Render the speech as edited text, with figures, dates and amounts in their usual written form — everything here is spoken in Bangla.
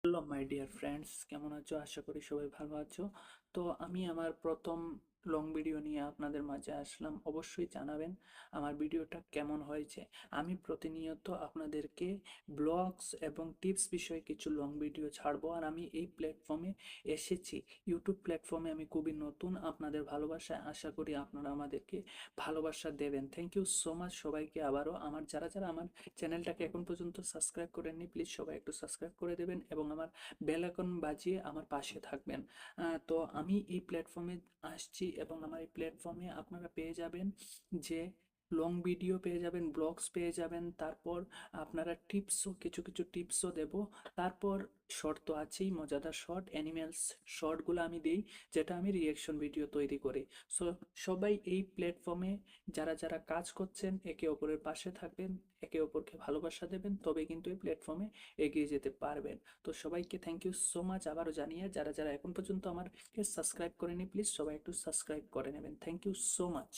হ্যালো মাই ডিয়ার ফ্রেন্ডস, কেমন আছো? আশা করি সবাই ভালো আছো। তো আমি আমার প্রথম লং ভিডিও নিয়ে আপনাদের মাঝে আসলাম। অবশ্যই জানাবেন আমার ভিডিওটা কেমন হয়েছে। আমি প্রতিনিয়ত আপনাদেরকে ব্লগস এবং টিপস বিষয়ে কিছু লং ভিডিও ছাড়বো। আর আমি এই প্ল্যাটফর্মে এসেছি, ইউটিউব প্ল্যাটফর্মে আমি খুবই নতুন। আপনাদের ভালোবাসায় আশা করি আপনারা আমাদেরকে ভালোবাসা দেবেন। থ্যাংক ইউ সো মাচ সবাইকে। আবারও আমার যারা যারা আমার চ্যানেলটাকে এখন পর্যন্ত সাবস্ক্রাইব করেননি, প্লিজ সবাই একটু সাবস্ক্রাইব করে দেবেন এবং আমার বেল আইকন বাজিয়ে আমার পাশে থাকবেন। তো আমি এই প্ল্যাটফর্মে আসছি এবং আমার এই প্ল্যাটফর্মে আপনারা পেয়ে যাবেন যে লং ভিডিও পেয়ে যাবেন, ব্লগস পেয়ে যাবেন, তারপর আপনারা টিপসও কিছু কিছু টিপসও দেব। তারপর শর্ট তো আছেই, মজাদার শর্ট অ্যানিমেলস শর্টগুলো আমি দিই, যেটা আমি রিয়েকশন ভিডিও তৈরি করি। সো সবাই এই প্ল্যাটফর্মে যারা যারা কাজ করছেন একে অপরের পাশে থাকবেন, একে অপরকে ভালোবাসা দেবেন, তবে কিন্তু এই প্ল্যাটফর্মে এগিয়ে যেতে পারবেন। তো সবাইকে থ্যাংক ইউ সো মাচ। আবারও জানিয়ে যারা যারা এখন পর্যন্ত আমাকে সাবস্ক্রাইব করেনি, প্লিজ সবাই একটু সাবস্ক্রাইব করে নেবেন। Thank you so much.